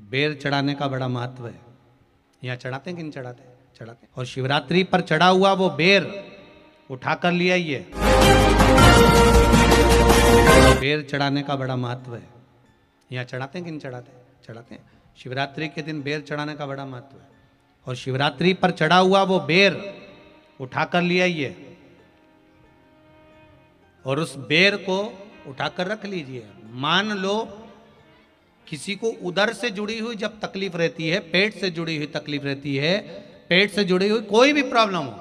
बेर चढ़ाने का बड़ा महत्व है। यहाँ चढ़ाते हैं कि नहीं चढ़ाते? चढ़ाते हैं। और शिवरात्रि पर चढ़ा हुआ वो बेर उठा कर ले आइए। बेर चढ़ाने का बड़ा महत्व है। यहाँ चढ़ाते हैं कि नहीं चढ़ाते? चढ़ाते हैं। शिवरात्रि के दिन बेर चढ़ाने का बड़ा महत्व है। और शिवरात्रि पर चढ़ा हुआ वो बेर उठा कर ले आइए और उस बेर को उठाकर रख लीजिए। मान लो किसी को उदर से जुड़ी हुई जब तकलीफ रहती है, पेट से जुड़ी हुई तकलीफ रहती है, पेट से जुड़ी हुई कोई भी प्रॉब्लम हो,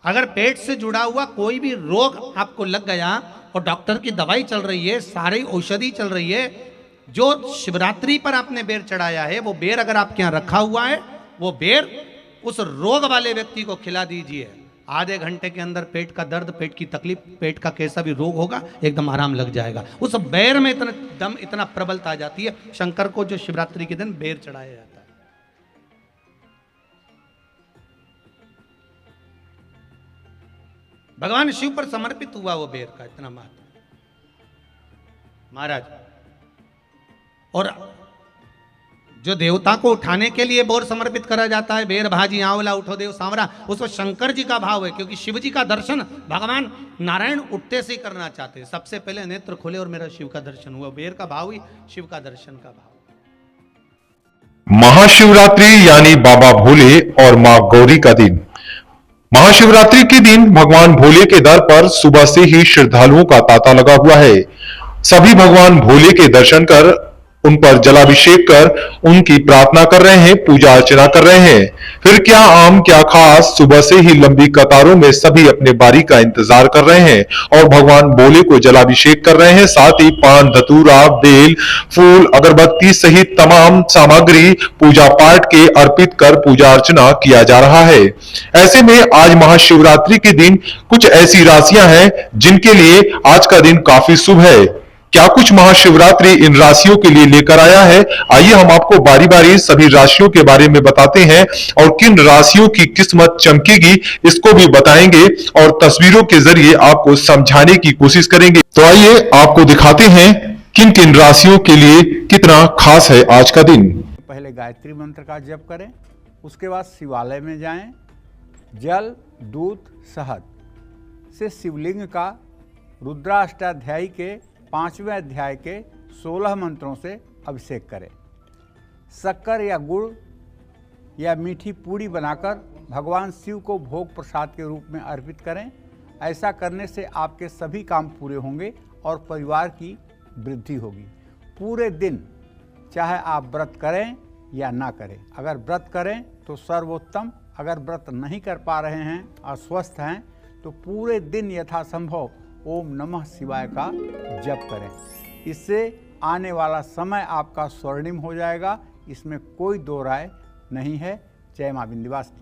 अगर पेट से जुड़ा हुआ कोई भी रोग आपको लग गया और डॉक्टर की दवाई चल रही है, सारी औषधि चल रही है, जो शिवरात्रि पर आपने बेर चढ़ाया है वो बेर अगर आपके यहां रखा हुआ है, वो बेर उस रोग वाले व्यक्ति को खिला दीजिए। आधे घंटे के अंदर पेट का दर्द, पेट की तकलीफ, पेट का कैसा भी रोग होगा एकदम आराम लग जाएगा। उस बेर में इतना दम, इतना प्रबलता आ जाती है। शंकर को जो शिवरात्रि के दिन बेर चढ़ाया जाता है। भगवान शिव पर समर्पित हुआ वो बेर का इतना महत्व महाराज। और जो देवता को उठाने के लिए बोर समर्पित करा जाता है, बेर भाजी आंवला उठो देव सांवरा, उसमें शंकर जी का भाव है, क्योंकि शिव जी का दर्शन भगवान नारायण उठते से ही करना चाहते हैं। सबसे पहले नेत्र खोले और मेरा शिव का दर्शन हुआ। बेर का भाव ही शिव का दर्शन का भाव। महाशिवरात्रि यानी बाबा भोले और मां गौरी का दिन। महाशिवरात्रि के दिन भगवान भोले के दर पर सुबह से ही श्रद्धालुओं का तांता लगा हुआ है। सभी भगवान भोले के दर्शन कर, उन पर जलाभिषेक कर उनकी प्रार्थना कर रहे हैं, पूजा अर्चना कर रहे हैं। फिर क्या आम क्या खास, सुबह से ही लंबी कतारों में सभी अपने बारी का इंतजार कर रहे हैं और भगवान भोले को जलाभिषेक कर रहे हैं। साथ ही पान, धतूरा, बेल, फूल, अगरबत्ती सहित तमाम सामग्री पूजा पाठ के अर्पित कर पूजा अर्चना किया जा रहा है। ऐसे में आज महाशिवरात्रि के दिन कुछ ऐसी राशियां हैं जिनके लिए आज का दिन काफी शुभ है। क्या कुछ महाशिवरात्रि इन राशियों के लिए लेकर आया है, आइए हम आपको बारी बारी सभी राशियों के बारे में बताते हैं और किन राशियों की किस्मत चमकेगी इसको भी बताएंगे और तस्वीरों के जरिए आपको समझाने की कोशिश करेंगे। तो आइए आपको दिखाते हैं किन किन राशियों के लिए कितना खास है आज का दिन। पहले गायत्री मंत्र का जप करें, उसके बाद शिवालय में जाएं, जल, दूध, शहद से शिवलिंग का रुद्राष्टाध्यायी के 5वें अध्याय के 16 मंत्रों से अभिषेक करें। शक्कर या गुड़ या मीठी पूड़ी बनाकर भगवान शिव को भोग प्रसाद के रूप में अर्पित करें। ऐसा करने से आपके सभी काम पूरे होंगे और परिवार की वृद्धि होगी। पूरे दिन चाहे आप व्रत करें या ना करें, अगर व्रत करें तो सर्वोत्तम, अगर व्रत नहीं कर पा रहे हैं, अस्वस्थ हैं, तो पूरे दिन यथासंभव ओम नमः शिवाय का जप करें। इससे आने वाला समय आपका स्वर्णिम हो जाएगा, इसमें कोई दो राय नहीं है। जय मां विंध्यवासिनी।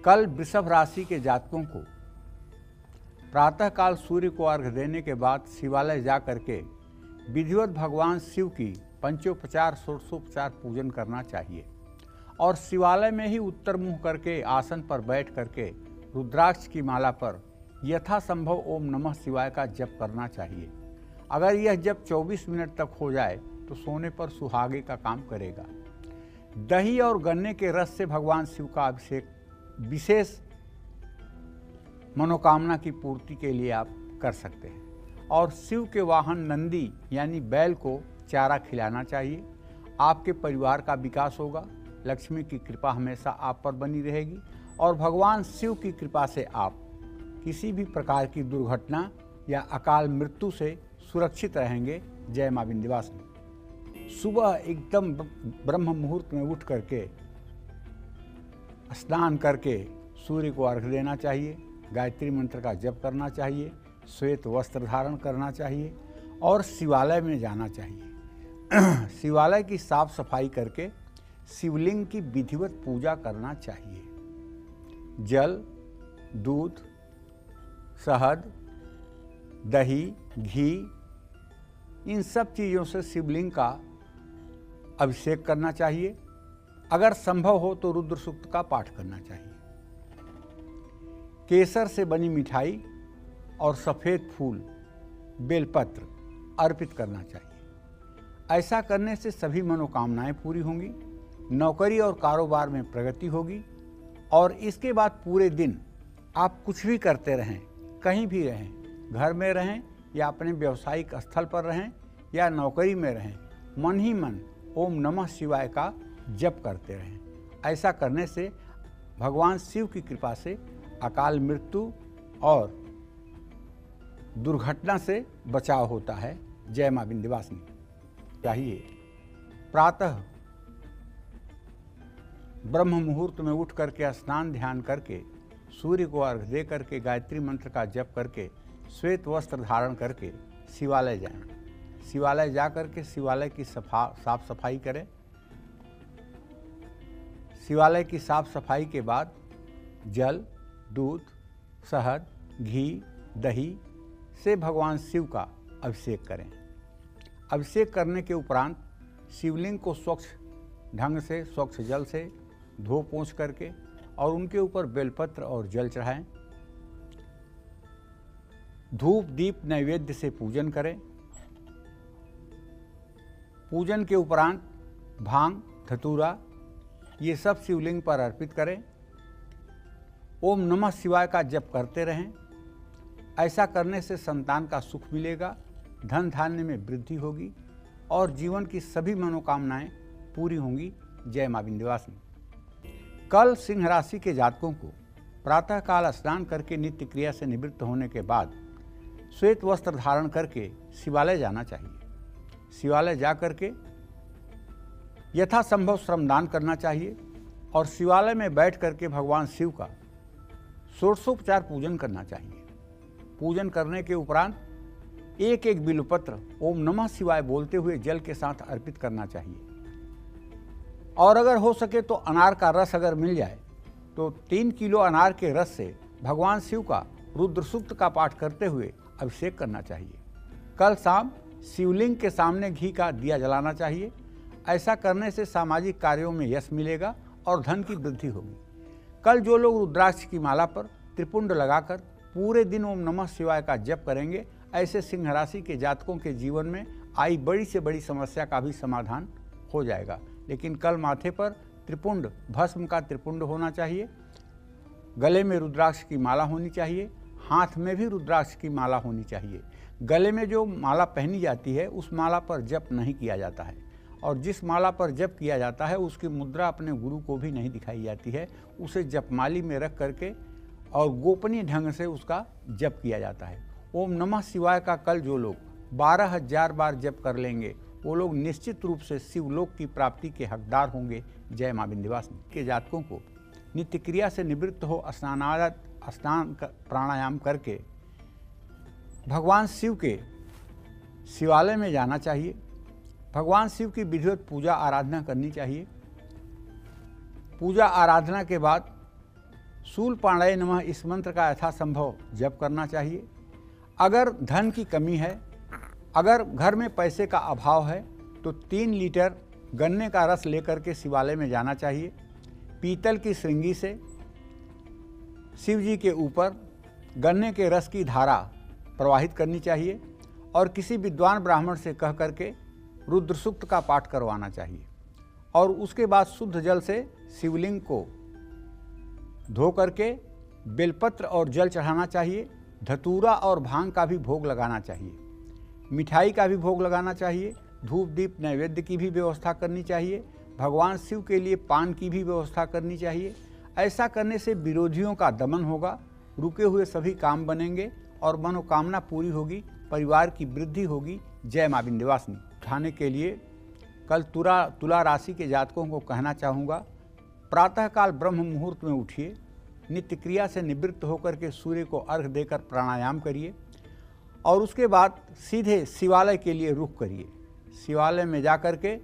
कल वृषभ राशि के जातकों को प्रातःकाल सूर्य को अर्घ्य देने के बाद शिवालय जा करके विधिवत भगवान शिव की पंचोपचार षोडशोपचार पूजन करना चाहिए और शिवालय में ही उत्तर मुंह करके आसन पर बैठ करके रुद्राक्ष की माला पर यथासंभव ओम नमः शिवाय का जप करना चाहिए। अगर यह जप 24 मिनट तक हो जाए तो सोने पर सुहागे का काम करेगा। दही और गन्ने के रस से भगवान शिव का अभिषेक विशेष मनोकामना की पूर्ति के लिए आप कर सकते हैं। और शिव के वाहन नंदी यानी बैल को चारा खिलाना चाहिए। आपके परिवार का विकास होगा, लक्ष्मी की कृपा हमेशा आप पर बनी रहेगी और भगवान शिव की कृपा से आप किसी भी प्रकार की दुर्घटना या अकाल मृत्यु से सुरक्षित रहेंगे। जय मां विंध्यवासिनी। सुबह एकदम ब्रह्म मुहूर्त में उठ करके स्नान करके सूर्य को अर्घ्य देना चाहिए, गायत्री मंत्र का जप करना चाहिए, श्वेत वस्त्र धारण करना चाहिए और शिवालय में जाना चाहिए। शिवालय की साफ सफाई करके शिवलिंग की विधिवत पूजा करना चाहिए। जल, दूध, शहद, दही, घी, इन सब चीज़ों से शिवलिंग का अभिषेक करना चाहिए। अगर संभव हो तो रुद्र सूक्त का पाठ करना चाहिए। केसर से बनी मिठाई और सफ़ेद फूल, बेलपत्र अर्पित करना चाहिए। ऐसा करने से सभी मनोकामनाएं पूरी होंगी, नौकरी और कारोबार में प्रगति होगी और इसके बाद पूरे दिन आप कुछ भी करते रहें, कहीं भी रहें, घर में रहें या अपने व्यावसायिक स्थल पर रहें या नौकरी में रहें, मन ही मन ओम नमः शिवाय का जप करते रहें। ऐसा करने से भगवान शिव की कृपा से अकाल मृत्यु और दुर्घटना से बचाव होता है। जय मां विंध्यवासिनी। चाहिए प्रातः ब्रह्म मुहूर्त में उठ करके स्नान ध्यान करके सूर्य को अर्घ दे करके गायत्री मंत्र का जप करके श्वेत वस्त्र धारण करके शिवालय जाएं। शिवालय जा करके शिवालय की साफ सफाई करें। शिवालय की साफ सफाई के बाद जल, दूध, शहद, घी, दही से भगवान शिव का अभिषेक करें। अभिषेक करने के उपरांत शिवलिंग को स्वच्छ ढंग से स्वच्छ जल से धो पोंछ करके और उनके ऊपर बेलपत्र और जल चढ़ाएं। धूप दीप नैवेद्य से पूजन करें। पूजन के उपरांत भांग, धतूरा ये सब शिवलिंग पर अर्पित करें। ओम नमः शिवाय का जप करते रहें। ऐसा करने से संतान का सुख मिलेगा, धन धान्य में वृद्धि होगी और जीवन की सभी मनोकामनाएं पूरी होंगी। जय मां विंध्यवासिनी। कल सिंह राशि के जातकों को प्रातःकाल स्नान करके नित्य क्रिया से निवृत्त होने के बाद श्वेत वस्त्र धारण करके शिवालय जाना चाहिए। शिवालय जा करके यथासंभव श्रमदान करना चाहिए और शिवालय में बैठ करके भगवान शिव का षोडशोपचार पूजन करना चाहिए। पूजन करने के उपरांत एक एक बिल्वपत्र ओम नमः शिवाय बोलते हुए जल के साथ अर्पित करना चाहिए। और अगर हो सके तो अनार का रस अगर मिल जाए तो 3 किलो अनार के रस से भगवान शिव का रुद्र सूक्त का पाठ करते हुए अभिषेक करना चाहिए। कल शाम शिवलिंग के सामने घी का दिया जलाना चाहिए। ऐसा करने से सामाजिक कार्यों में यश मिलेगा और धन की वृद्धि होगी। कल जो लोग रुद्राक्ष की माला पर त्रिपुंड लगाकर पूरे दिन ओम नमः शिवाय का जप करेंगे, ऐसे सिंह राशि के जातकों के जीवन में आई बड़ी से बड़ी समस्या का भी समाधान हो जाएगा। लेकिन कल माथे पर त्रिपुंड, भस्म का त्रिपुंड होना चाहिए, गले में रुद्राक्ष की माला होनी चाहिए, हाथ में भी रुद्राक्ष की माला होनी चाहिए। गले में जो माला पहनी जाती है उस माला पर जप नहीं किया जाता है और जिस माला पर जप किया जाता है उसकी मुद्रा अपने गुरु को भी नहीं दिखाई जाती है। उसे जपमाली में रख करके और गोपनीय ढंग से उसका जप किया जाता है। ओम नमः शिवाय का कल जो लोग 12,000 बार जप कर लेंगे वो लोग निश्चित रूप से शिवलोक की प्राप्ति के हकदार होंगे। जय मां विंध्यवासिनी। के जातकों को नित्य क्रिया से निवृत्त हो स्नान प्राणायाम करके भगवान शिव के शिवालय में जाना चाहिए। भगवान शिव की विधिवत पूजा आराधना करनी चाहिए। पूजा आराधना के बाद शूल पांडय नमः इस मंत्र का यथासंभव जप करना चाहिए। अगर धन की कमी है, अगर घर में पैसे का अभाव है तो 3 लीटर गन्ने का रस लेकर के शिवालय में जाना चाहिए। पीतल की श्रृंगी से शिव जी के ऊपर गन्ने के रस की धारा प्रवाहित करनी चाहिए और किसी विद्वान ब्राह्मण से कह करके रुद्र सूक्त का पाठ करवाना चाहिए और उसके बाद शुद्ध जल से शिवलिंग को धो करके बेलपत्र और जल चढ़ाना चाहिए। धतूरा और भांग का भी भोग लगाना चाहिए, मिठाई का भी भोग लगाना चाहिए, धूप दीप नैवेद्य की भी व्यवस्था करनी चाहिए, भगवान शिव के लिए पान की भी व्यवस्था करनी चाहिए। ऐसा करने से विरोधियों का दमन होगा, रुके हुए सभी काम बनेंगे और मनोकामना पूरी होगी, परिवार की वृद्धि होगी। जय मां विंध्यवासिनी। उठाने के लिए कल तुला राशि के जातकों को कहना चाहूँगा, प्रातःकाल ब्रह्म मुहूर्त में उठिए, नित्य क्रिया से निवृत्त होकर के सूर्य को अर्घ देकर प्राणायाम करिए और उसके बाद सीधे शिवालय के लिए रुख करिए। शिवालय में जा कर के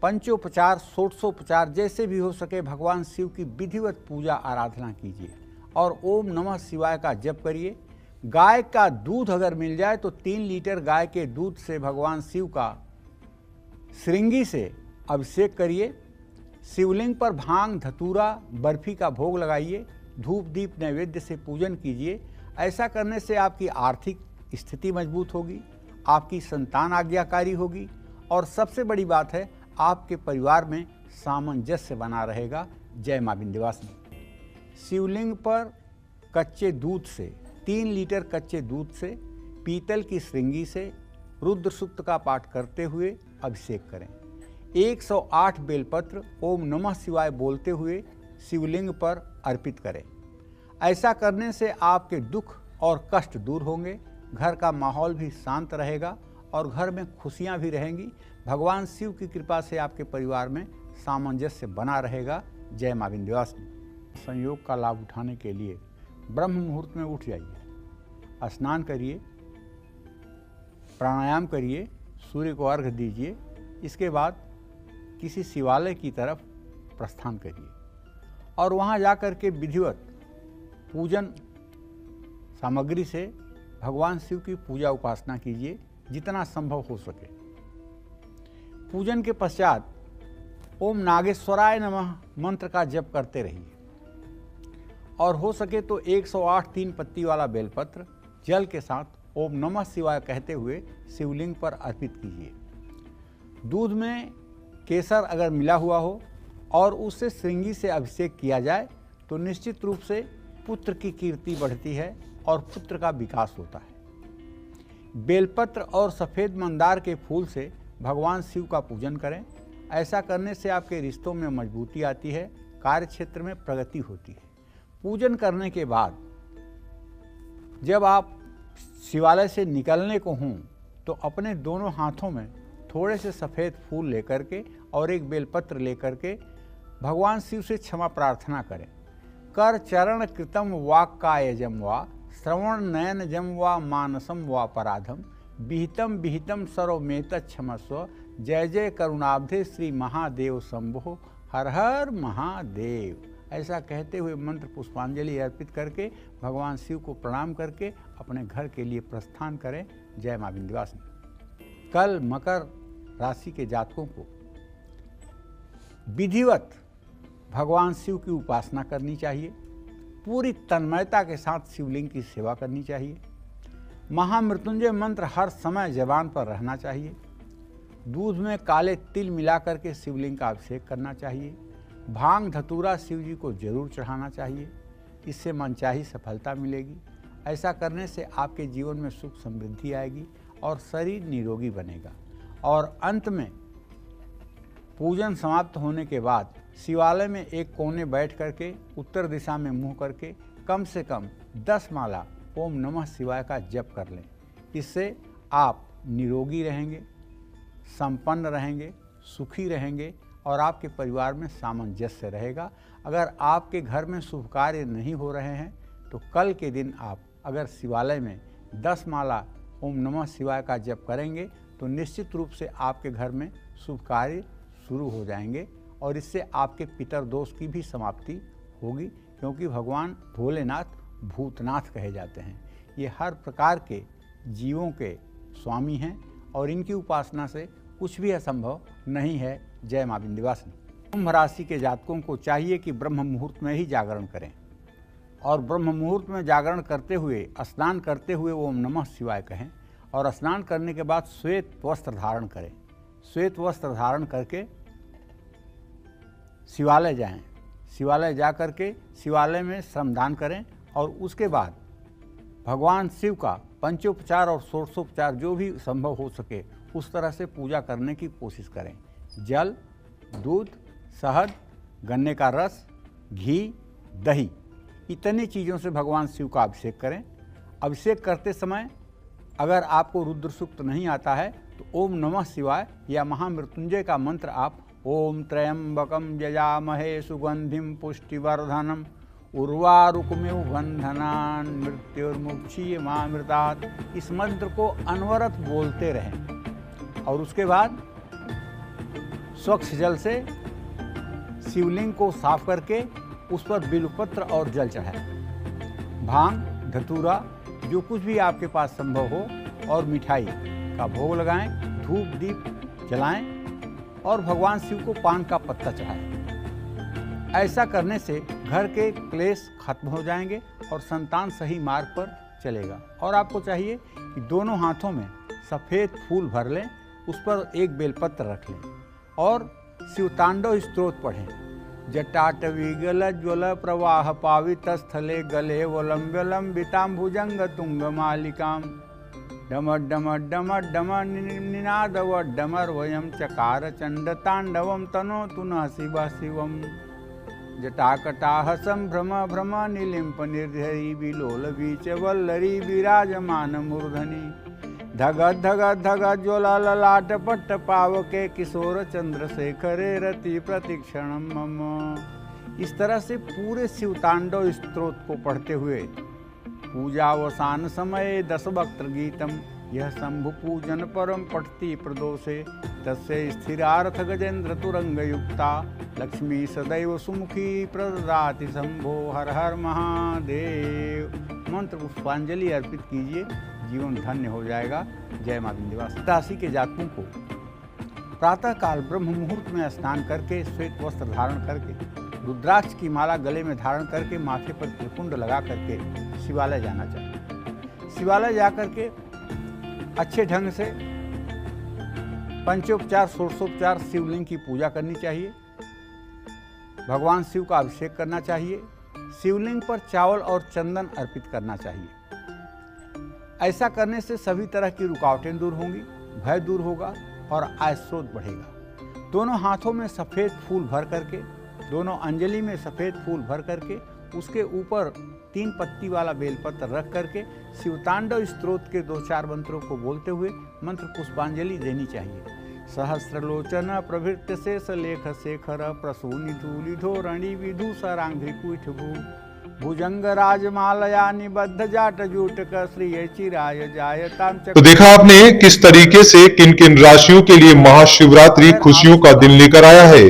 पंचोपचार, षोडशोपचार जैसे भी हो सके भगवान शिव की विधिवत पूजा आराधना कीजिए और ओम नमः शिवाय का जप करिए। गाय का दूध अगर मिल जाए तो 3 लीटर गाय के दूध से भगवान शिव का श्रृंगी से अभिषेक करिए। शिवलिंग पर भांग, धतूरा, बर्फी का भोग लगाइए, धूप दीप नैवेद्य से पूजन कीजिए। ऐसा करने से आपकी आर्थिक स्थिति मजबूत होगी, आपकी संतान आज्ञाकारी होगी और सबसे बड़ी बात है, आपके परिवार में सामंजस्य बना रहेगा। जय मां विंध्यवासिनी। शिवलिंग पर कच्चे दूध से 3 लीटर कच्चे दूध से पीतल की श्रृंगी से रुद्र सूक्त का पाठ करते हुए अभिषेक करें। 108 बेलपत्र ओम नमः शिवाय बोलते हुए शिवलिंग पर अर्पित करें। ऐसा करने से आपके दुख और कष्ट दूर होंगे, घर का माहौल भी शांत रहेगा और घर में खुशियां भी रहेंगी। भगवान शिव की कृपा से आपके परिवार में सामंजस्य बना रहेगा। जय मां विंध्यवासिनी। संयोग का लाभ उठाने के लिए ब्रह्म मुहूर्त में उठ जाइए, स्नान करिए, प्राणायाम करिए, सूर्य को अर्घ्य दीजिए। इसके बाद किसी शिवालय की तरफ प्रस्थान करिए और वहाँ जाकर के विधिवत पूजन सामग्री से भगवान शिव की पूजा उपासना कीजिए जितना संभव हो सके। पूजन के पश्चात ओम नागेश्वराय नमः मंत्र का जप करते रहिए और हो सके तो 108 3 पत्ती वाला बेलपत्र जल के साथ ओम नमः शिवाय कहते हुए शिवलिंग पर अर्पित कीजिए। दूध में केसर अगर मिला हुआ हो और उससे श्रृंगी से अभिषेक किया जाए तो निश्चित रूप से पुत्र की कीर्ति बढ़ती है और पुत्र का विकास होता है। बेलपत्र और सफ़ेद मंदार के फूल से भगवान शिव का पूजन करें। ऐसा करने से आपके रिश्तों में मजबूती आती है, कार्य क्षेत्र में प्रगति होती है। पूजन करने के बाद जब आप शिवालय से निकलने को हों तो अपने दोनों हाथों में थोड़े से सफ़ेद फूल लेकर के और एक बेलपत्र लेकर के भगवान शिव से क्षमा प्रार्थना करें। कर चरण कृतम वाक्कायजम वा श्रवण नयन जम वा मानसम वा पराधम विहितम विहितम सर्वमेत क्षमस्व जय जय करुणाब्धे श्री महादेव शंभो हर हर महादेव। ऐसा कहते हुए मंत्र पुष्पांजलि अर्पित करके भगवान शिव को प्रणाम करके अपने घर के लिए प्रस्थान करें। जय मां विंध्यवासिनी। कल मकर राशि के जातकों को विधिवत भगवान शिव की उपासना करनी चाहिए, पूरी तन्मयता के साथ शिवलिंग की सेवा करनी चाहिए। महामृत्युंजय मंत्र हर समय जबान पर रहना चाहिए। दूध में काले तिल मिलाकर के शिवलिंग का अभिषेक करना चाहिए। भांग धतूरा शिव जी को जरूर चढ़ाना चाहिए, इससे मनचाही सफलता मिलेगी। ऐसा करने से आपके जीवन में सुख समृद्धि आएगी और शरीर निरोगी बनेगा। और अंत में पूजन समाप्त होने के बाद शिवालय में एक कोने बैठ करके उत्तर दिशा में मुंह करके कम से कम 10 माला ओम नमः शिवाय का जप कर लें। इससे आप निरोगी रहेंगे, संपन्न रहेंगे, सुखी रहेंगे और आपके परिवार में सामंजस्य रहेगा। अगर आपके घर में शुभ कार्य नहीं हो रहे हैं तो कल के दिन आप अगर शिवालय में 10 माला ओम नमः शिवाय का जप करेंगे तो निश्चित रूप से आपके घर में शुभ कार्य शुरू हो जाएंगे और इससे आपके पितर दोष की भी समाप्ति होगी, क्योंकि भगवान भोलेनाथ भूतनाथ कहे जाते हैं। ये हर प्रकार के जीवों के स्वामी हैं और इनकी उपासना से कुछ भी असंभव नहीं है। जय मां विंध्यवासिनी। कुंभ राशि के जातकों को चाहिए कि ब्रह्म मुहूर्त में ही जागरण करें और ब्रह्म मुहूर्त में जागरण करते हुए स्नान करते हुए ओम नमः शिवाय कहें और स्नान करने के बाद श्वेत वस्त्र धारण करें। श्वेत वस्त्र धारण करके शिवालय जाएं। शिवालय जा करके शिवालय में श्रमदान करें और उसके बाद भगवान शिव का पंचोपचार और षोडशोपचार जो भी संभव हो सके उस तरह से पूजा करने की कोशिश करें। जल, दूध, शहद, गन्ने का रस, घी, दही, इतनी चीज़ों से भगवान शिव का अभिषेक करें। अभिषेक करते समय अगर आपको रुद्र सूक्त नहीं आता है तो ओम नमः शिवाय या महामृत्युंजय का मंत्र आप ओम त्र्यंबकम यजामहे सुगंधिम पुष्टिवर्धनम उर्वारुकमेव बंधनान मृत्युर्मुक्षीयमामृतात्, इस मंत्र को अनवरत बोलते रहें और उसके बाद स्वच्छ जल से शिवलिंग को साफ करके उस पर बिल्वपत्र और जल चढ़ाएं। भांग, धतूरा, जो कुछ भी आपके पास संभव हो और मिठाई का भोग लगाएं, धूप दीप जलाएं और भगवान शिव को पान का पत्ता चढ़ाएं। ऐसा करने से घर के क्लेश खत्म हो जाएंगे और संतान सही मार्ग पर चलेगा। और आपको चाहिए कि दोनों हाथों में सफ़ेद फूल भर लें उस पर एक बेलपत्र रख लें और शिवतांडव स्तोत्र पढ़ें। जटाटवी गल ज्वल प्रवाह पावित स्थले गले वलंबिताम भुजंग तुंग मालिकाम डमर डमर डमर डमर निनाद डमर वयम चकार चंड तांडवम तनो तुनः शिव शिवम जटाकटाह संभ्रम भ्रम निलिंप निर्धरी विलोल बीच वल्लरी विराजमान मूर्धनि धग धग धग ज्वला ललाट पट्ट पावके किशोर चंद्रशेखरे रति प्रतिक्षणम मम। इस तरह से पूरे शिवतांडव स्तोत्र को पढ़ते हुए पूजावसान समय 10 वक्त्र गीतम यह शंभु पूजन परम पठती प्रदोषे तस्य स्थिरार्थ गजेंद्र तुरंग युक्ता लक्ष्मी सदैव सुमुखी प्रददाति शंभो हर हर महादेव। मंत्र पुष्पांजलि अर्पित कीजिए, जीवन धन्य हो जाएगा। जय मां विंध्यवासिनी। राशि के जातकों को प्रातः काल ब्रह्म मुहूर्त में स्नान करके श्वेत वस्त्र धारण करके रुद्राक्ष की माला गले में धारण करके माथे पर त्रिपुंड लगा करके शिवालय जाना चाहिए। शिवालय जाकर के अच्छे ढंग से पंचोपचार षोडशोपचार शिवलिंग की पूजा करनी चाहिए। भगवान शिव का अभिषेक करना चाहिए। शिवलिंग पर चावल और चंदन अर्पित करना चाहिए। ऐसा करने से सभी तरह की रुकावटें दूर होंगी, भय दूर होगा और आय स्रोत बढ़ेगा। दोनों हाथों में सफ़ेद फूल भर करके, दोनों अंजलि में सफ़ेद फूल भर करके उसके ऊपर 3 पत्ती वाला बेलपत्र रख करके शिवतांडव स्तोत्र के 2-4 मंत्रों को बोलते हुए मंत्र पुष्पांजलि देनी चाहिए। सहस्रलोचन प्रभृत्य शेष लेख शेखर प्रसूनि धूलि धोरणी विधूसरांघ्रि कुठभू भुजंग राजमालया निबद्ध जाट जूटक श्री चिराय जायताम। तो देखा आपने किस तरीके से किन किन राशियों के लिए महाशिवरात्रि खुशियों का दिन लेकर आया है।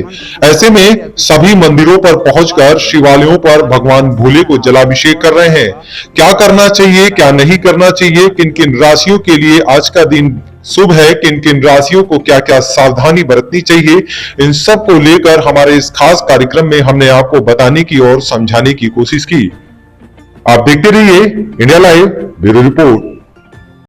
ऐसे में सभी मंदिरों पर पहुंचकर शिवालयों पर भगवान भोले को जलाभिषेक कर रहे हैं। क्या करना चाहिए, क्या नहीं करना चाहिए, किन किन राशियों के लिए आज का दिन शुभ है, किन किन राशियों को क्या क्या सावधानी बरतनी चाहिए, इन सब को लेकर हमारे इस खास कार्यक्रम में हमने आपको बताने की और समझाने की कोशिश की। आप देखते रहिए इंडिया लाइव ब्यूरो रिपोर्ट।